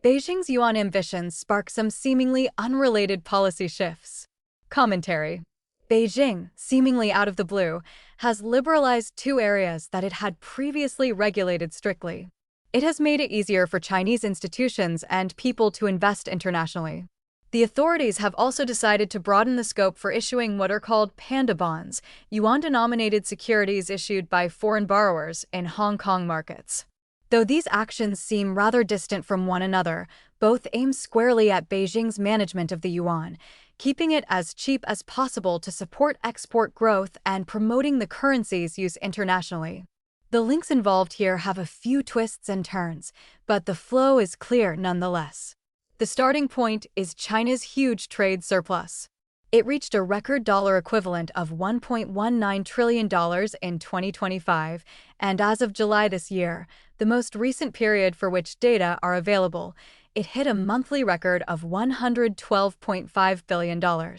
Beijing's yuan ambitions spark some seemingly unrelated policy shifts. Commentary. Beijing, seemingly out of the blue, has liberalized two areas that it had previously regulated strictly. It has made it easier for Chinese institutions and people to invest internationally. The authorities have also decided to broaden the scope for issuing what are called panda bonds, yuan-denominated securities issued by foreign borrowers in Hong Kong markets. Though these actions seem rather distant from one another, both aim squarely at Beijing's management of the yuan, keeping it as cheap as possible to support export growth and promoting the currency's use internationally. The links involved here have a few twists and turns, but the flow is clear nonetheless. The starting point is China's huge trade surplus. It reached a record dollar equivalent of $1.19 trillion in 2025, and as of July this year, the most recent period for which data are available, it hit a monthly record of $112.5 billion.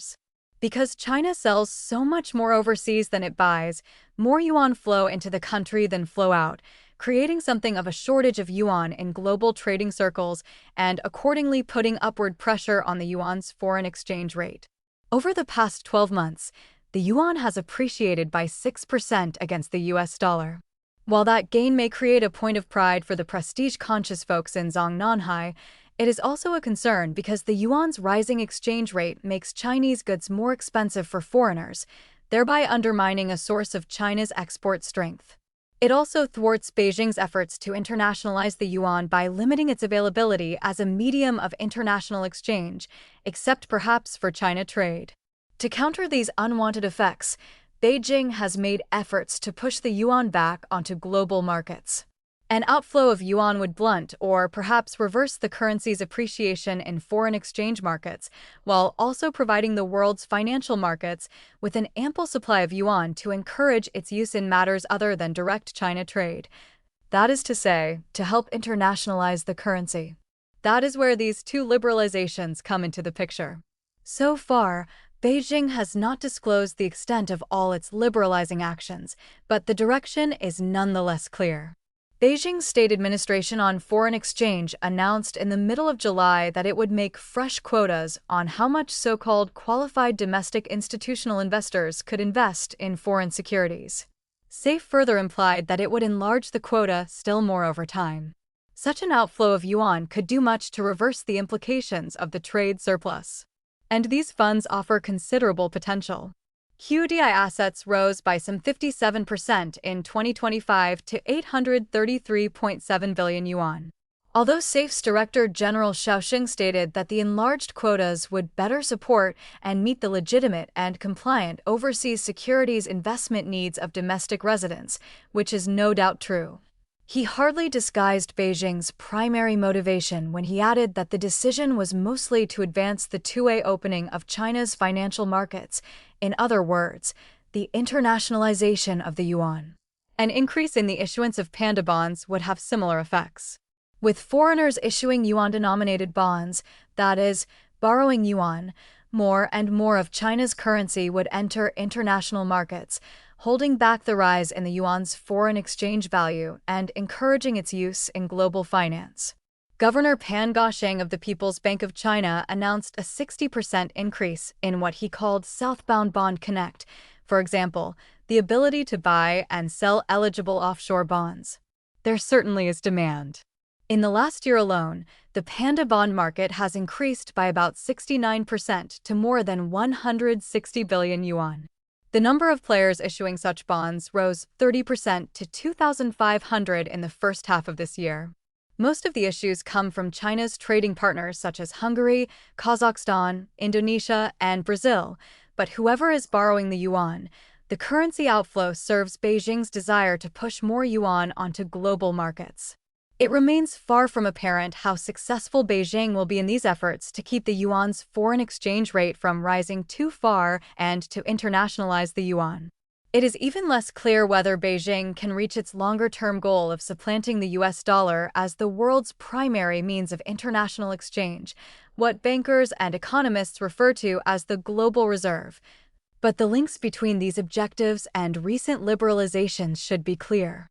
Because China sells so much more overseas than it buys, more yuan flow into the country than flow out, creating something of a shortage of yuan in global trading circles and accordingly putting upward pressure on the yuan's foreign exchange rate. Over the past 12 months, the yuan has appreciated by 6% against the US dollar. While that gain may create a point of pride for the prestige-conscious folks in Zhongnanhai, it is also a concern because the yuan's rising exchange rate makes Chinese goods more expensive for foreigners, thereby undermining a source of China's export strength. It also thwarts Beijing's efforts to internationalize the yuan by limiting its availability as a medium of international exchange, except perhaps for China trade. To counter these unwanted effects, Beijing has made efforts to push the yuan back onto global markets. An outflow of yuan would blunt or perhaps reverse the currency's appreciation in foreign exchange markets, while also providing the world's financial markets with an ample supply of yuan to encourage its use in matters other than direct China trade. That is to say, to help internationalize the currency. That is where these two liberalizations come into the picture. So far, Beijing has not disclosed the extent of all its liberalizing actions, but the direction is nonetheless clear. Beijing's State Administration on Foreign Exchange announced in the middle of July that it would make fresh quotas on how much so-called qualified domestic institutional investors could invest in foreign securities. SAFE further implied that it would enlarge the quota still more over time. Such an outflow of yuan could do much to reverse the implications of the trade surplus. And these funds offer considerable potential. QDI assets rose by some 57% in 2025 to 833.7 billion yuan. Although SAFE's Director General Xiaoxing stated that the enlarged quotas would better support and meet the legitimate and compliant overseas securities investment needs of domestic residents, which is no doubt true. He hardly disguised Beijing's primary motivation when he added that the decision was mostly to advance the two-way opening of China's financial markets, in other words, the internationalization of the yuan. An increase in the issuance of panda bonds would have similar effects. With foreigners issuing yuan-denominated bonds, that is, borrowing yuan, more and more of China's currency would enter international markets, holding back the rise in the yuan's foreign exchange value and encouraging its use in global finance. Governor Pan Gasheng of the People's Bank of China announced a 60% increase in what he called Southbound Bond Connect, for example, the ability to buy and sell eligible offshore bonds. There certainly is demand. In the last year alone, the panda bond market has increased by about 69% to more than 160 billion yuan. The number of players issuing such bonds rose 30% to 2,500 in the first half of this year. Most of the issues come from China's trading partners such as Hungary, Kazakhstan, Indonesia, and Brazil, but whoever is borrowing the yuan, the currency outflow serves Beijing's desire to push more yuan onto global markets. It remains far from apparent how successful Beijing will be in these efforts to keep the yuan's foreign exchange rate from rising too far and to internationalize the yuan. It is even less clear whether Beijing can reach its longer-term goal of supplanting the US dollar as the world's primary means of international exchange, what bankers and economists refer to as the global reserve. But the links between these objectives and recent liberalizations should be clear.